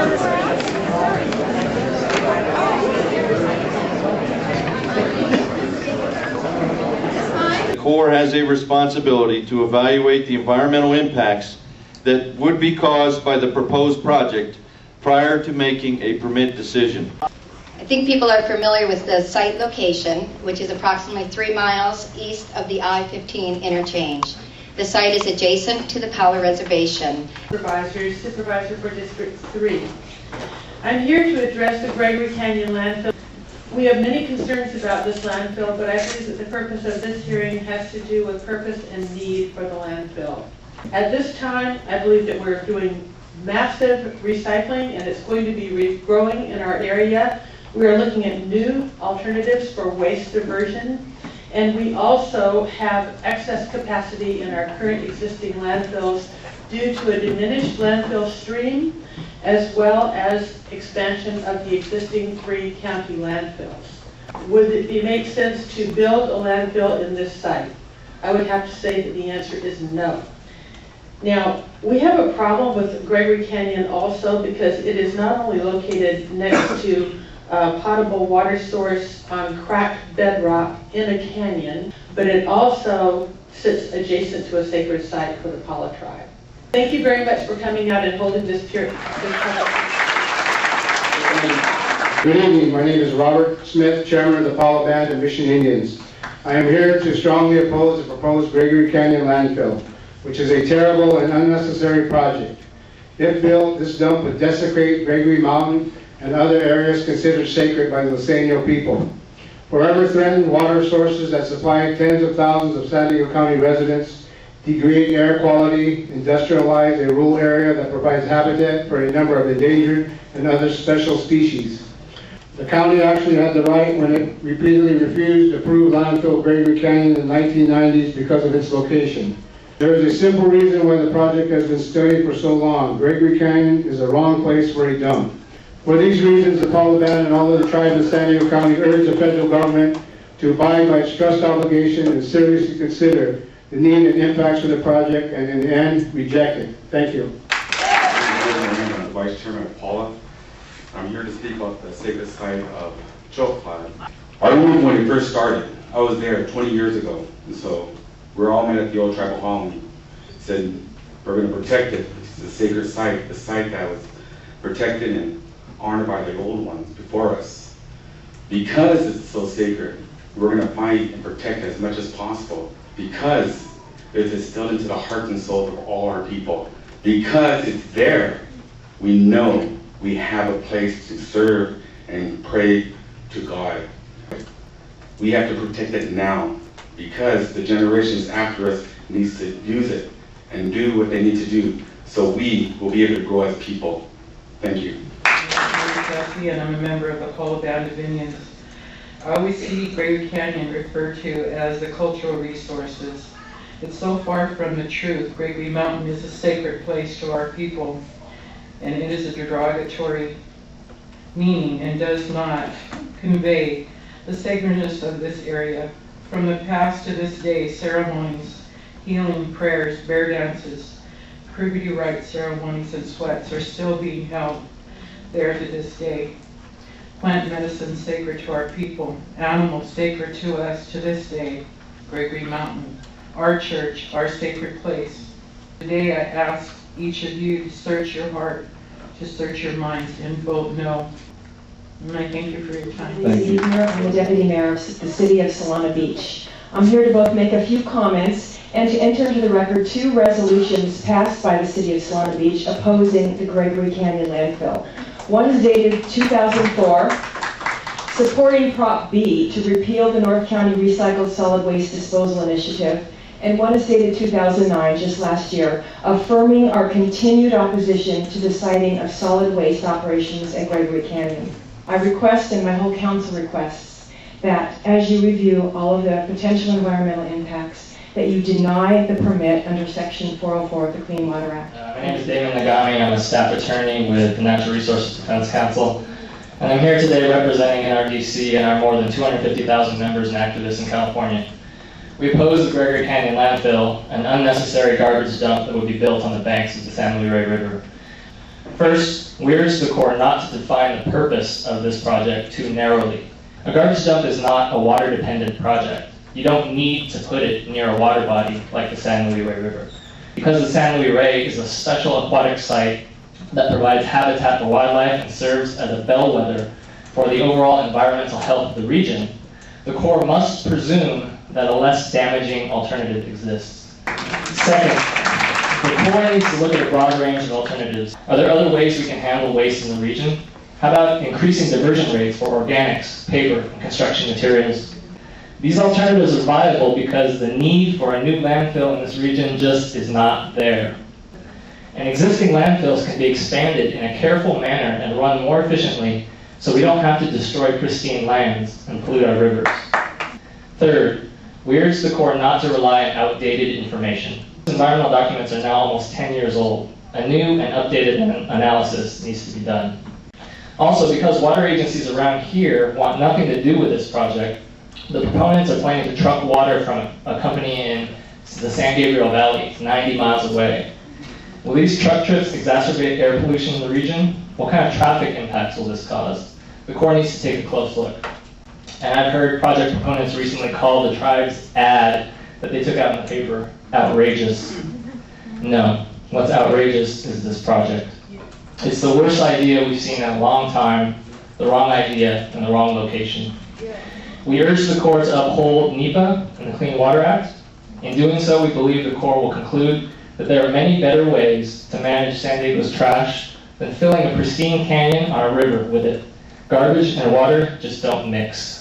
The Corps has a responsibility to evaluate the environmental impacts that would be caused by the proposed project prior to making a permit decision. I think people are familiar with the site location, which is approximately 3 miles east of the I-15 interchange. The site is adjacent to the Powell Reservation. Supervisor for District 3. I'm here to address the Gregory Canyon Landfill. We have many concerns about this landfill, but I believe that the purpose of this hearing has to do with purpose and need for the landfill. At this time, I believe that we're doing massive recycling and it's going to be growing in our area. We are looking at new alternatives for waste diversion, and we also have excess capacity in our current existing landfills due to a diminished landfill stream as well as expansion of the existing 3 county landfills. Would it make sense to build a landfill in this site? I would have to say that the answer is no. Now, we have a problem with Gregory Canyon also because it is not only located next to a potable water source on cracked bedrock in a canyon, but it also sits adjacent to a sacred site for the Pala tribe. Thank you very much for coming out and holding this hearing. Good evening. My name is Robert Smith, Chairman of the Pala Band of Mission Indians. I am here to strongly oppose the proposed Gregory Canyon Landfill, which is a terrible and unnecessary project. If built, this dump would desecrate Gregory Mountain and other areas considered sacred by the Luiseño people. Forever threatened water sources that supply tens of thousands of San Diego County residents, degrade air quality, industrialize a rural area that provides habitat for a number of endangered and other special species. The county actually had the right when it repeatedly refused to approve landfill Gregory Canyon in the 1990s because of its location. There is a simple reason why the project has been studied for so long. Gregory Canyon is the wrong place for a dump. For these reasons, the Pala Band and all of the tribes in San Diego County urge the federal government to abide by its trust obligation and seriously consider the need and impacts of the project, and in the end, reject it. Thank you. I'm the Vice Chairman of Pala. I'm here to speak about the sacred site of Chokplan. Our movement, when it first started, I was there 20 years ago, and so we're all met at the old tribal hall and said we're going to protect it. It's a sacred site, the site that was protected and honored by the old ones before us. Because it's so sacred, we're going to fight and protect it as much as possible. Because it's instilled into the hearts and souls of all our people. Because it's there, we know we have a place to serve and pray to God. We have to protect it now because the generations after us needs to use it and do what they need to do so we will be able to grow as people. Thank you. And I'm a member of the Pala Band of Indians. I always see Gregory Canyon referred to as the cultural resources. It's so far from the truth. Gregory Mountain is a sacred place to our people, and it is a derogatory meaning and does not convey the sacredness of this area. From the past to this day, ceremonies, healing prayers, bear dances, puberty rites ceremonies, and sweats are still being held there to this day. Plant medicine sacred to our people, animals sacred to us to this day. Gregory Mountain, our church, our sacred place. Today I ask each of you to search your heart, to search your minds, and vote no. And I thank you for your time. Thank you. I'm the Deputy Mayor of the City of Solana Beach. I'm here to both make a few comments and to enter into the record 2 resolutions passed by the City of Solana Beach opposing the Gregory Canyon Landfill. One is dated 2004, supporting Prop B to repeal the North County Recycled Solid Waste Disposal Initiative, and one is dated 2009, just last year, affirming our continued opposition to the siting of solid waste operations at Gregory Canyon. I request, and my whole council requests, that as you review all of the potential environmental impacts, that you deny the permit under Section 404 of the Clean Water Act. My name is Damon Nagami. I'm a staff attorney with the Natural Resources Defense Council, and I'm here today representing NRDC and our more than 250,000 members and activists in California. We oppose the Gregory Canyon Landfill, an unnecessary garbage dump that would be built on the banks of the San Luis Rey River. First, we urge the Corps not to define the purpose of this project too narrowly. A garbage dump is not a water-dependent project. You don't need to put it near a water body like the San Luis Rey River. Because the San Luis Rey is a special aquatic site that provides habitat for wildlife and serves as a bellwether for the overall environmental health of the region, the Corps must presume that a less damaging alternative exists. Second, the Corps needs to look at a broad range of alternatives. Are there other ways we can handle waste in the region? How about increasing diversion rates for organics, paper, and construction materials? These alternatives are viable because the need for a new landfill in this region just is not there. And existing landfills can be expanded in a careful manner and run more efficiently so we don't have to destroy pristine lands and pollute our rivers. Third, we urge the Corps not to rely on outdated information. Environmental documents are now almost 10 years old. A new and updated analysis needs to be done. Also, because water agencies around here want nothing to do with this project, the proponents are planning to truck water from a company in the San Gabriel Valley, 90 miles away. Will these truck trips exacerbate air pollution in the region? What kind of traffic impacts will this cause? The Corps needs to take a close look. And I've heard project proponents recently call the tribe's ad that they took out in the paper outrageous. No, what's outrageous is this project. It's the worst idea we've seen in a long time, the wrong idea, and the wrong location. We urge the Corps to uphold NEPA and the Clean Water Act. In doing so, we believe the Corps will conclude that there are many better ways to manage San Diego's trash than filling a pristine canyon on a river with it. Garbage and water just don't mix.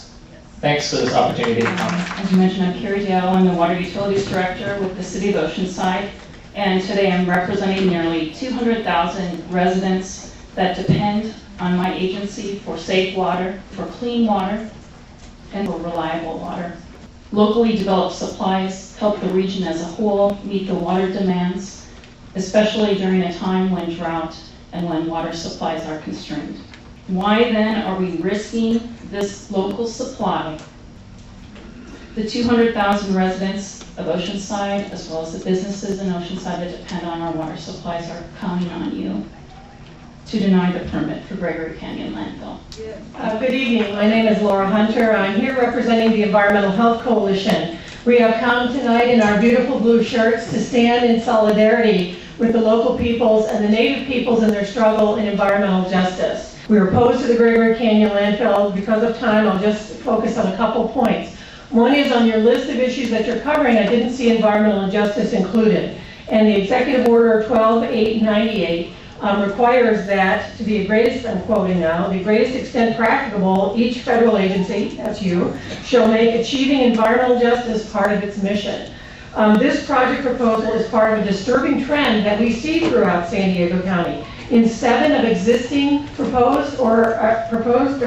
Thanks for this opportunity to comment. As you mentioned, I'm Carrie Dale. I'm the Water Utilities Director with the City of Oceanside. And today I'm representing nearly 200,000 residents that depend on my agency for safe water, for clean water, and for reliable water. Locally developed supplies help the region as a whole meet the water demands, especially during a time when drought and when water supplies are constrained. Why then are we risking this local supply? The 200,000 residents of Oceanside, as well as the businesses in Oceanside that depend on our water supplies, are counting on you to deny the permit for Gregory Canyon Landfill. Good evening. My name is Laura Hunter. I'm here representing the Environmental Health Coalition. We have come tonight in our beautiful blue shirts to stand in solidarity with the local peoples and the Native peoples in their struggle in environmental justice. We are opposed to the Gregory Canyon Landfill. Because of time, I'll just focus on a couple points. One is on your list of issues that you're covering, I didn't see environmental justice included. And the Executive Order 12898 requires that, to the greatest, I'm quoting now, the greatest extent practicable, each federal agency, that's you, shall make achieving environmental justice part of its mission. This project proposal is part of a disturbing trend that we see throughout San Diego County. In 7 of existing proposed or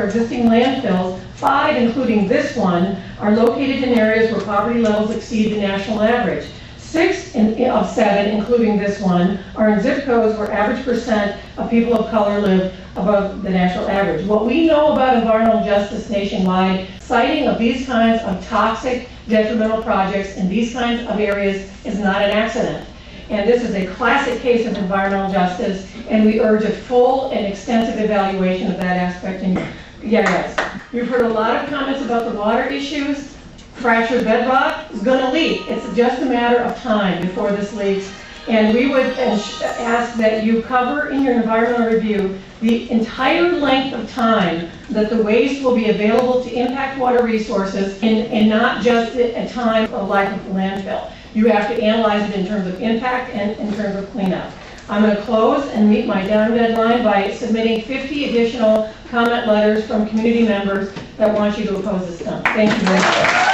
existing landfills, 5, including this one, are located in areas where poverty levels exceed the national average. 6 of 7, including this one, are in zip codes where average percent of people of color live above the national average. What we know about environmental justice nationwide, citing of these kinds of toxic, detrimental projects in these kinds of areas is not an accident. And this is a classic case of environmental justice, and we urge a full and extensive evaluation of that aspect. And yes, you've heard a lot of comments about the water issues. Fractured bedrock is going to leak. It's just a matter of time before this leaks. And we would ask that you cover in your environmental review the entire length of time that the waste will be available to impact water resources and not just a time of life of the landfill. You have to analyze it in terms of impact and in terms of cleanup. I'm going to close and meet my deadline by submitting 50 additional comment letters from community members that want you to oppose this dump. Thank you very much.